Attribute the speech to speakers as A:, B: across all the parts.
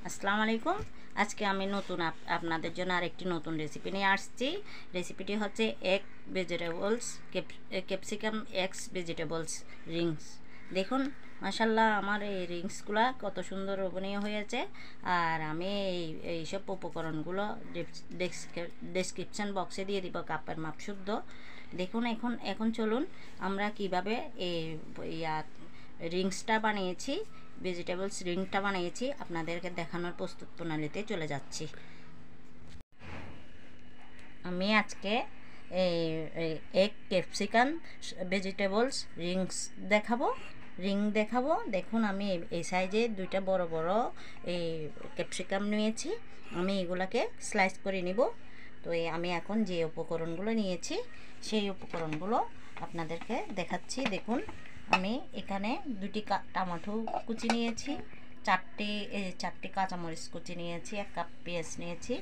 A: আসসালামু আলাইকুম। আজকে আমি নতুন আপনাদের জন্য আরেকটি নতুন রেসিপি নিয়ে আসছি। রেসিপিটি হচ্ছে egg vegetables capsicum eggs vegetables Rings. দেখুন মাশাল্লাহ আমার এই রিংসগুলো কত সুন্দর রূপনীয় হয়েছে। আর আমি এইসব উপকরণগুলো ডেসক্রিপশন বক্সে দিয়ে দিব কাপের মাপ শুদ্ধ। দেখুন এখন চলুন আমরা কিভাবে এই রিংসটা বানিয়েছি, ভেজিটেবলস রিংটা বানিয়েছি আপনাদেরকে দেখানোর প্রস্তুত প্রণালীতে চলে যাচ্ছি। আমি আজকে এক ক্যাপসিকাম ভেজিটেবলস রিং দেখাবো। দেখুন আমি এই সাইজে দুইটা বড় বড় এই ক্যাপসিকাম নিয়েছি। আমি এগুলাকে স্লাইস করে নিব। তো আমি এখন যে উপকরণগুলো নিয়েছি সেই উপকরণগুলো আপনাদেরকে দেখাচ্ছি। দেখুন আমি এখানে দুটি টমেটো কুচি নিয়েছি, চারটি কাঁচামরিচ কুচি নিয়েছি, 1 কাপ পেঁয়াজ নিয়েছি,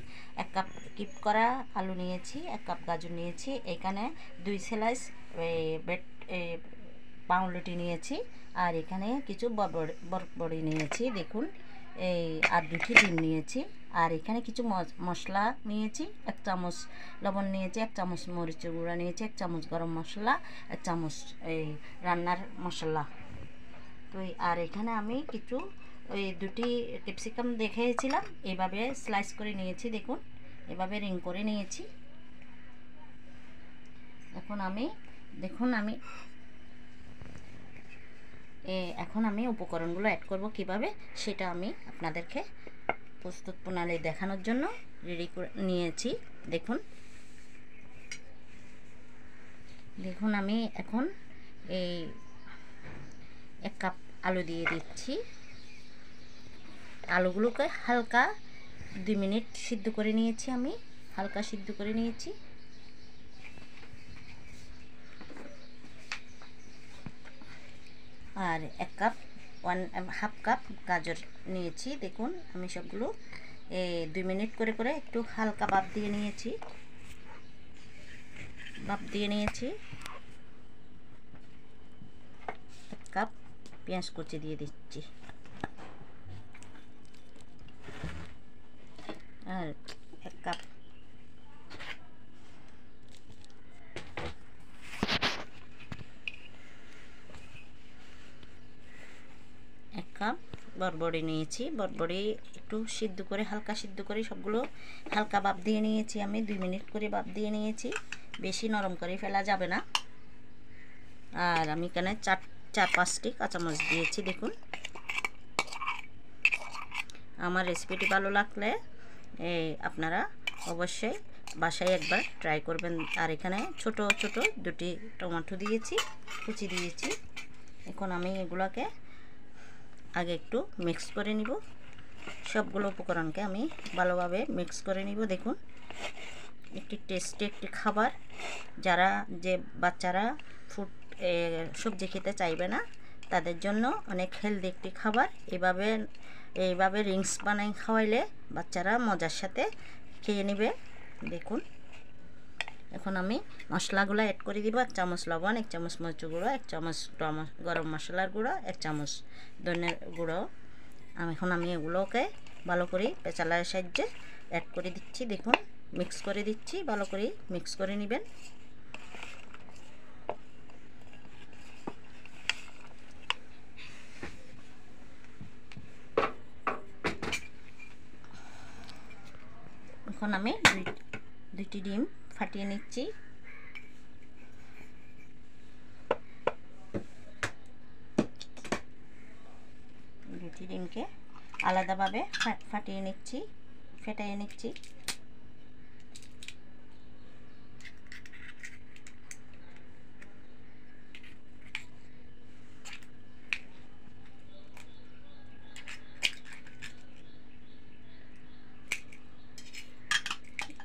A: 1 কাপ কিপ করা আলু নিয়েছি, 1 কাপ গাজর নিয়েছি, এখানে 2 স্লাইস পাউরুটি নিয়েছি, আর এখানে কিছু বরবটি নিয়েছি। দেখুন আর 2টি ডিম নিয়েছি, আর এখানে কিছু মশলা নিয়েছি। 1 চামচ লবণ নিয়েছি, 1 চামচ মরিচের গুঁড়া নিয়েছি, 1 চামচ গরম মশলা, 1 চামচ রান্নার মশলা। তো আর এখানে আমি কিছু দুটি ক্যাপসিকাম দেখিয়েছিলাম, এভাবে স্লাইস করে নিয়েছি। দেখুন এভাবে রিং করে নিয়েছি। এখন আমি উপকরণগুলো অ্যাড করব কিভাবে সেটা আমি আপনাদেরকে প্রস্তুত প্রণালী দেখানোর জন্য রেডি করে নিয়েছি। দেখুন আমি এখন 1 কাপ আলু দিয়ে দিচ্ছি। আলুগুলোকে হালকা 2 মিনিট সিদ্ধ করে নিয়েছি। আমি হালকা সিদ্ধ করে নিয়েছি। আর 1/2 কাপ গাজর নিয়েছি। দেখুন আমি সবগুলো 2 মিনিট করে করে একটু হালকা ভাপ দিয়ে নিয়েছি। 1 কাপ পেঁয়াজ কুচি দিয়ে দিচ্ছি, আর 1 কাপ বরবটি নিয়েছি। বরবটি একটু সিদ্ধ করে হালকা সিদ্ধ করে সবগুলো হালকা ভাপ দিয়ে নিয়েছি। আমি 2 মিনিট করে ভাপ দিয়ে নিয়েছি, বেশি নরম করে ফেলা যাবে না। আর আমি এখানে 4-5টি কাঁচামরিচ দিয়েছি। দেখুন আমার রেসিপিটি ভালো লাগলে আপনারা অবশ্যই বাসায় একবার ট্রাই করবেন। আর এখানে ছোট ছোট 2টি টমেটো দিয়েছি, কুচি দিয়েছি। এখন আমি এগুলোকে আগে একটু মিক্স করে নিব। সবগুলো উপকরণকে আমি ভালোভাবে মিক্স করে নিব। দেখুন একটি টেস্টি একটি খাবার, যে বাচ্চারা সবজি খেতে চাইবে না তাদের জন্য অনেক হেলদি একটি খাবার। এইভাবে রিংস বানাই খাওয়াইলে বাচ্চারা মজার সাথে খেয়ে নেবে। দেখুন এখন আমি মশলাগুলো অ্যাড করে দিব। 1 চামচ লবণ, 1 চামচ মরিচ গুঁড়ো, 1 চামচ গরম মশলার গুঁড়ো, 1 চামচ ধনের গুঁড়ো। এখন আমি এগুলোকে ভালো করে পেঁচালার সাহায্যে অ্যাড করে দিচ্ছি। দেখুন মিক্স করে দিচ্ছি, ভালো করে মিক্স করে নেবেন। এখন আমি 2টি ডিম ফাটিয়ে নিচ্ছি। দুটি ডিমকে আলাদাভাবে ফাটিয়ে নিচ্ছি, ফেটাইয়ে নিচ্ছি।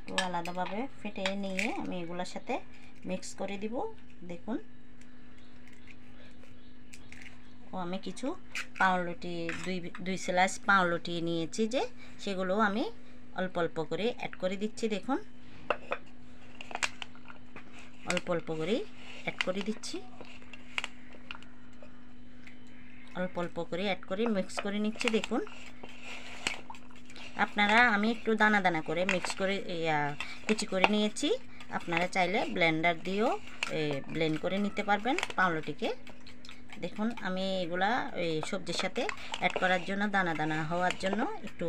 A: তো আলাদাভাবে ফেটিয়ে নিয়ে আমি এগুলোর সাথে মিক্স করে দিব। দেখুন আমি কিছু পাউরুটি 2 স্লাইস পাউরুটি নিয়েছি, সেগুলো আমি অল্প অল্প করে অ্যাড করে দিচ্ছি। দেখুন অল্প অল্প করে অ্যাড করে দিচ্ছি, অল্প অল্প করে অ্যাড করে মিক্স করে নিচ্ছি। দেখুন আপনারা আমি একটু দানা দানা করে মিক্স করে কুচি করে নিয়েছি। আপনারা চাইলে ব্লেন্ডার দিয়েও ব্লেন্ড করে নিতে পারবেন পাউরুটিকে। দেখুন আমি এগুলা ওই সবজির সাথে অ্যাড করার জন্য দানা দানা হওয়ার জন্য একটু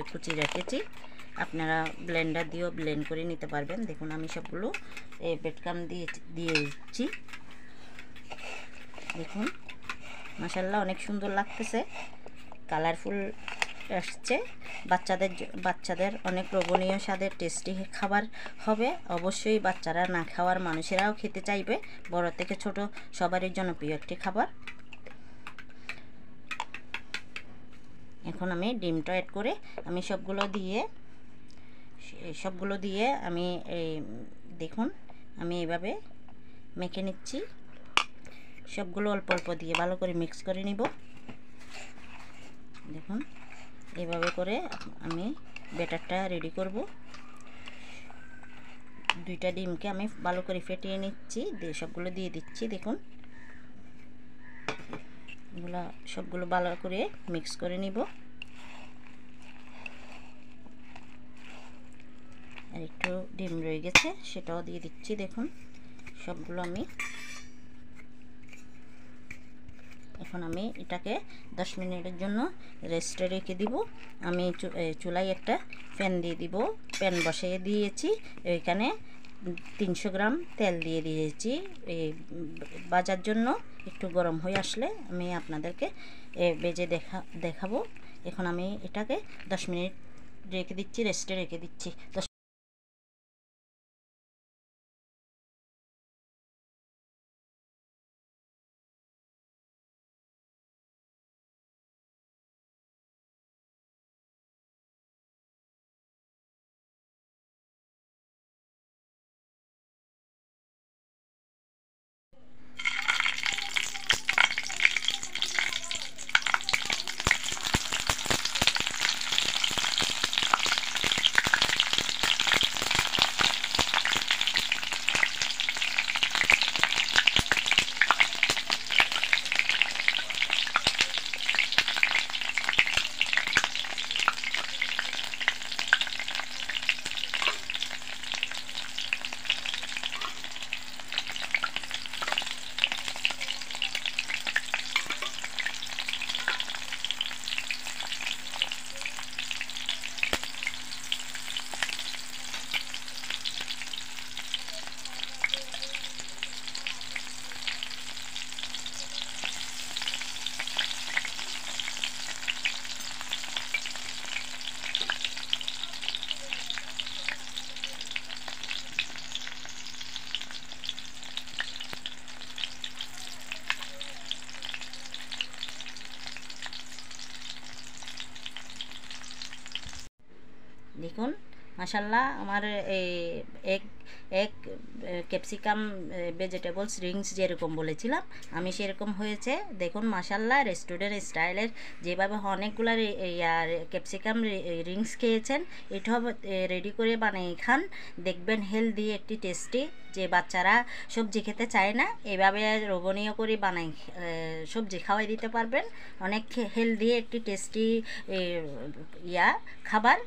A: কুচি রেখেছি। আপনারা ব্লেন্ডার দিয়েও ব্লেন্ড করে নিতে পারবেন। দেখুন আমি সবগুলো বেডকাম দিয়েছি। দেখুন মাশাআল্লাহ অনেক সুন্দর লাগতেছে, কালারফুল আসছে। বাচ্চাদের অনেক লোভনীয় স্বাদের টেস্টি খাবার হবে। অবশ্যই বাচ্চারা না খাওয়ার মানুষেরাও খেতে চাইবে। বড় থেকে ছোট সবারই জনপ্রিয় একটি খাবার। এখন আমি ডিমটা অ্যাড করে আমি সবগুলো দিয়ে আমি দেখুন আমি এইভাবে মেখে নিচ্ছি। সবগুলো অল্প অল্প দিয়ে ভালো করে মিক্স করে নিব। দেখুন এইভাবে করে আমি ব্যাটারটা রেডি করব। 2টা ডিমকে আমি ভালো করে ফেটিয়ে নিচ্ছি, দিয়ে সবগুলো দিয়ে দিচ্ছি। দেখুন এগুলো সবগুলো ভালো করে মিক্স করে নিব। আর একটু ডিম রয়ে গেছে সেটাও দিয়ে দিচ্ছি। দেখুন সবগুলো এখন আমি এটাকে 10 মিনিটের জন্য রেস্টে রেখে দিব। আমি চুলায় একটা প্যান দিয়ে দিব, প্যান বসিয়ে দিয়েছি। এখানে 300 গ্রাম তেল দিয়ে দিয়েছি ভাজার জন্য। একটু গরম হয়ে আসলে আমি আপনাদেরকে ভেজে দেখাবো। এখন আমি এটাকে 10 মিনিট রেখে দিচ্ছি, রেস্টে রেখে দিচ্ছি। দেখুন মাশাআল্লাহ আমার এক ক্যাপসিকাম ভেজিটেবলস রিংস যেরকম বলেছিলাম আমি সেরকম হয়েছে। দেখুন মাশাআল্লাহ রেস্টুরেন্ট স্টাইলের যেভাবে অনেকগুলো ক্যাপসিকাম রিংস খেয়েছেন, এটাও রেডি করে বানিয়ে খান, দেখবেন হেলদি একটি টেস্টি। যে বাচ্চারা সবজি খেতে চায় না, এভাবে লোভনীয় করে বানাই সবজি খাওয়াই দিতে পারবেন। অনেক হেলদি একটি টেস্টি খাবার।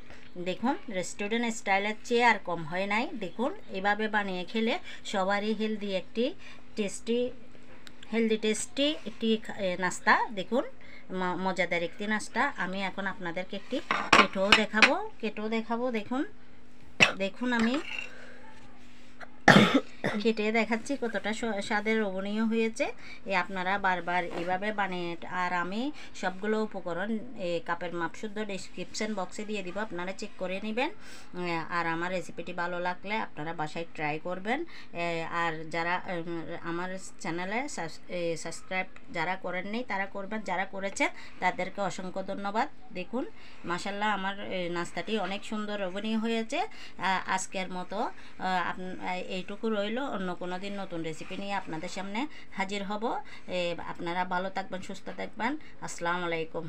A: দেখুন রেস্টুরেন্ট স্টাইলের চেয়ে আর কম হয় নাই। দেখুন এভাবে বানিয়ে খেলে সবারই হেলদি টেস্টি একটি নাস্তা। দেখুন মজাদার একটি নাস্তা। আমি এখন আপনাদেরকে একটি কেটেও দেখাবো। দেখুন আমি কেটে দেখাচ্ছি কতটা স্বাদের লোভনীয় হয়েছে। আপনারা বারবার এভাবে বানিয়ে, আর আমি সবগুলো উপকরণ কাপের মাপ শুদ্ধ ডেসক্রিপশন বক্সে দিয়ে দিব, আপনারা চেক করে নেবেন। আর আমার রেসিপিটি ভালো লাগলে আপনারা বাসায় ট্রাই করবেন। আর যারা আমার চ্যানেলে সাবস্ক্রাইব যারা করেননি তারা করবেন, যারা করেছেন তাদেরকে অসংখ্য ধন্যবাদ। দেখুন মাশাআল্লাহ আমার নাস্তাটি অনেক সুন্দর লোভনীয় হয়েছে। আজকের মতো এইটুকু রইল। অন্য কোনো দিন নতুন রেসিপি নিয়ে আপনাদের সামনে হাজির হব। আপনারা ভালো থাকবেন, সুস্থ থাকবেন। আসসালামু আলাইকুম।